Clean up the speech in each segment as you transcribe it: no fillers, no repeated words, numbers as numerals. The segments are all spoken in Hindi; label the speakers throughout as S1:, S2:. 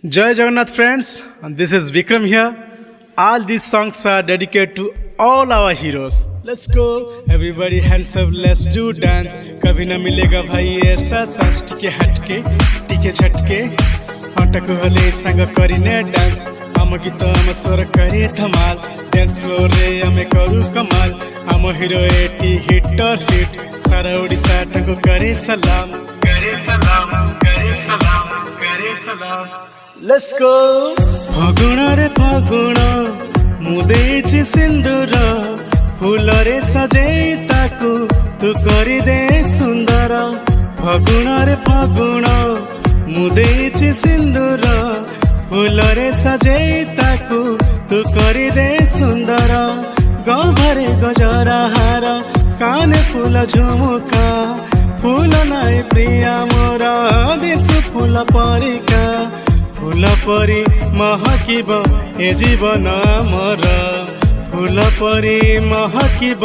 S1: Jai Jagannath friends, and this is Vikram here. All these songs are dedicated to all our heroes. Let's go, everybody hands up, let's do dance. कभी ना मिलेगा भाई ऐसा सांस टिके हटके टिके छटके हटको हले संग करिने डांस आम गीत आम स्वर करे धमाल डांस फ्लोर रे आमे करू कमाल आम हिरो एटी हिटर हिट सारा ओडिशा टाको करे सलाम करे सलाम करे सलाम करे सलाम। Let's go फगुण रे फगुण मु देछि सिंदूर फूल रे सजेई ताकू तू करी दे सुंदर फगुण रे फगुण मु देछि सिंदूर फूल रे सजेई ताकू तू करी दे सुंदर गभरे गजरा हार काने फूल झुमुका फूल नाई प्रिया मोर दिसु फूल परिका फूल परी महकिब ए जीवन मोर फूल परी महकिब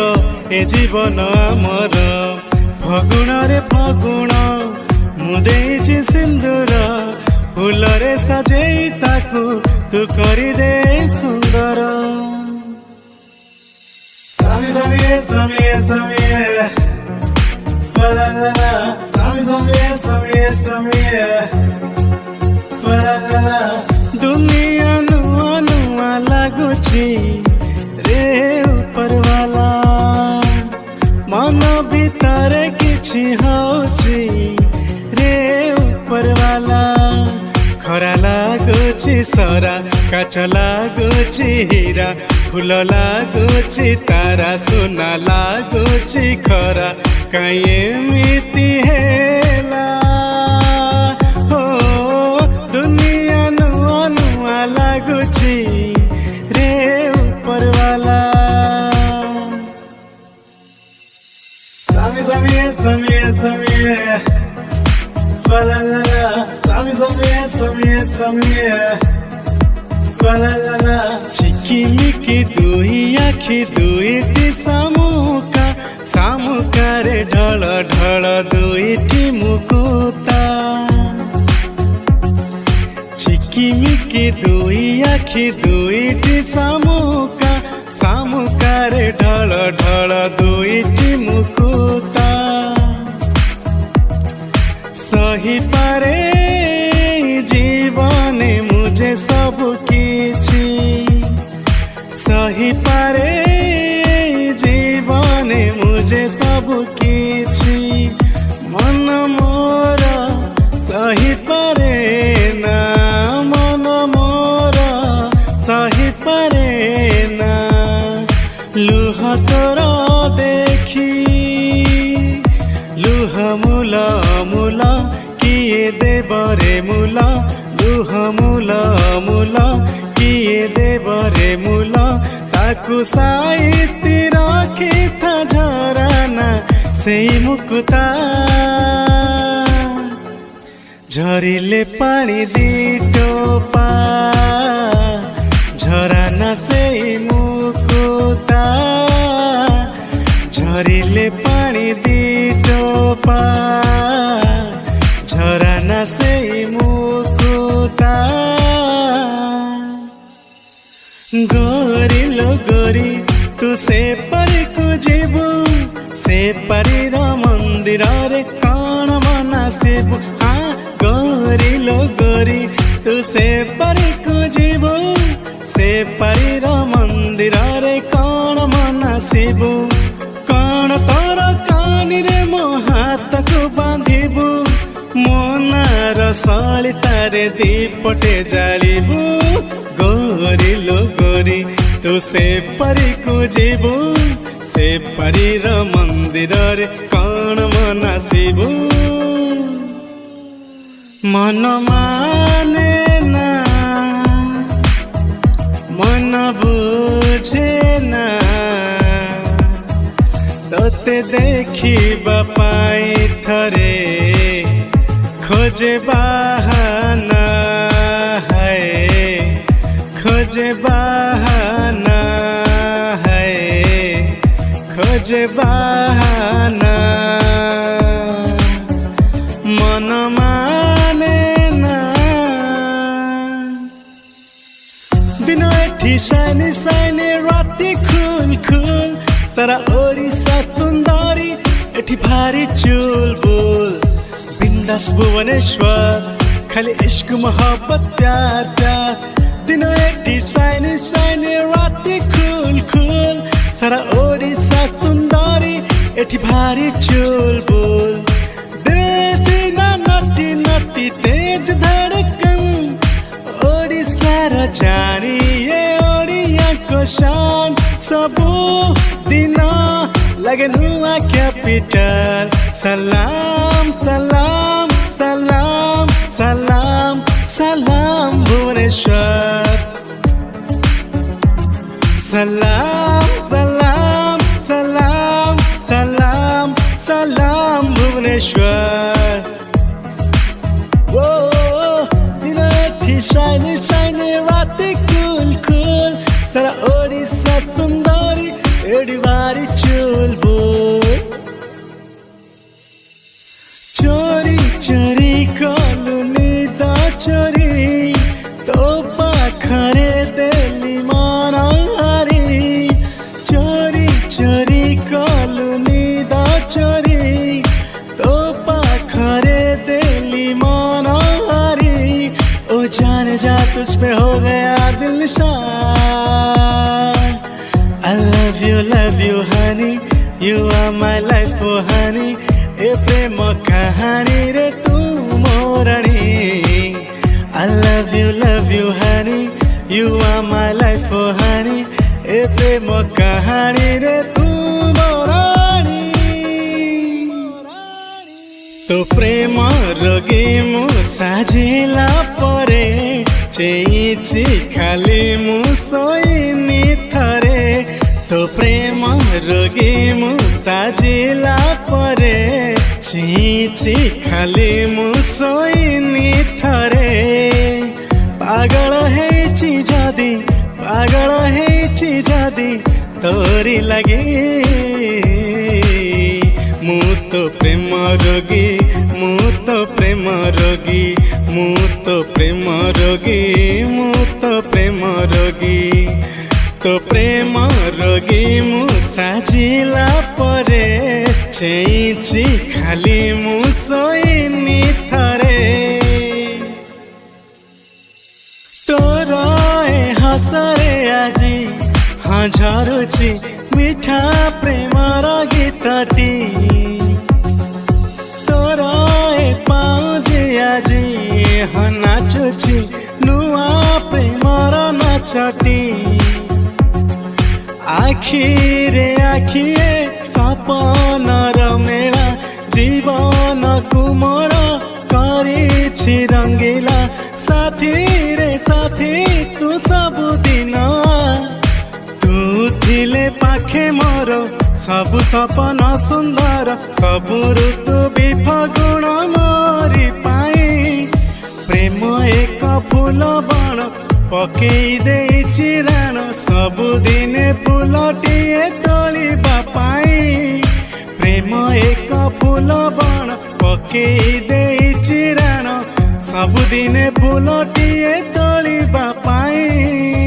S1: ए जीवन मोर फगुण रे फगुण मु देछि सिंदूर फूल रे सजेई ताकू तू करी दे सुंदर। Sami sami sami sami swalala sami sami sami sami दुनिया नुआ नुआ लागुची रे ऊपर वाला मन भीतर किछि होची रे ऊपर वाला खरा लागुची सरा काच लागुची हीरा फूल लागुची तारा सोना लागुची खरा काई एमिति हेला लागुची रे ऊपर वाला सामी सामी सामी सामी स्वलाला सामी सामी सामी सामी स्वलाला चिकिमिकी दुई आखि दुईटी सामुका सामुका रे ढळ ढळ दुईटी मुकुता चिकिमिकी दुई आखि दुईटी सामुका सामुका रे ढळ ढळ दुईटी मुकुता सही पारे जीवने मुझे सब किछि सही पारे जीवने मुझे सब किछि मन मोर सही पारे ना मन मोर सही पारे ना लुह तोर देखी लुह मूला मूला किए देबरे मूला लुह मूला मूला किए देबरे मूला ताकू साइती रखी था झराना सेई मुकुता झरिले पानी दी टोपा झराना सेई मुकुता झरिले पानी दी टोपा झराना सेई मुकुता गोरी लो गोरी तू से परी को जीवु से परी रो मंदिर रे कौन मनासिबु गोरी लो गोरी तू से परी को जीवु से परी रो मंदिर रे कौन मनासिबु कौन तोर कानी रे मो हाथ को बांधिबु मोनार सलितारे दीपटे जालिबु गोरी लो गोरी तू से परी को जीवु से परी रो मंदिर रे कौन मनासिबु मन माने ना मन बुझे ना तोते देखिबा पाई थरे खोजे बहाना है खोजे बहाना है खोजे बहाना मन माने ना एठी भारी चुलबुल बिंदास भुवनेश्वर खाली इश्क मोहब्बत प्यार प्यार दिनों एठी शाइनी शाइनी राती खूल खूल सारा ओडिशा सुंदरी एठी भारी चुलबुल देसी ना नटी नटी तेज धड़कन ओडिशा र जानी ये ओडिया को शान सबू दिना लगे नुआ कैपिटल सलाम सलाम सलाम सलाम सलाम भुवनेश्वर सलाम सलाम सलाम सलाम सलाम भुवनेश्वर वो दिनों एठी शाइनी शाइनी राती कूल कूल सारा ओडिशा सुंदरी एडी भारी चुलबुल चोरी चोरी कलु निद चोरी तो पाखरे देली मन हारी चोरी चोरी कलु निद चोरी तो पाखरे देली मन हारी ओ जाने जा तुझ पे हो गया दिल निशान I love you honey you are my life oh honey ए प्रेम कहानी रे तू मोरणी I love you honey you are my life oh honey ए प्रेम कहानी रे तू मोरणी तो प्रेम रोगी मु साजिला परे चेइची खाली मु सोइनी थरे तो प्रेम रोगी मु साजिला परे चीची खाली मु सोइनी थरे पागल हेची जदी तोरी लगी मु तो प्रेम रोगी मु तो प्रेम रोगी मु तो प्रेम रोगी मु तो प्रेम रोगी तो प्रेम रोगी मु साजिला परे चेइची खाली मु सोइनी थरे तोर ए हसरे आजी हाँ झरुची मिठा प्रेमर गीतटी तोर ए पाउजी आजी हाँ नाचुची नुआ प्रेमर नाचटी आखिरे आखिए सपनर मेला जीवन कुमोर करिछि रंगीला साथी रे साथी तू सबुदिन तू थिले पाखे मोर सबु सपन सुंदर सबु ऋतु भी फगुण मोरी पाई प्रेम एक फूल बण पकेई देइछि राण सबुदिने फूलटिए तोलिबा पाई प्रेम एक फूल बण पकेई देइछि राण सबुदिने फूलटिए तोलिबा पाई।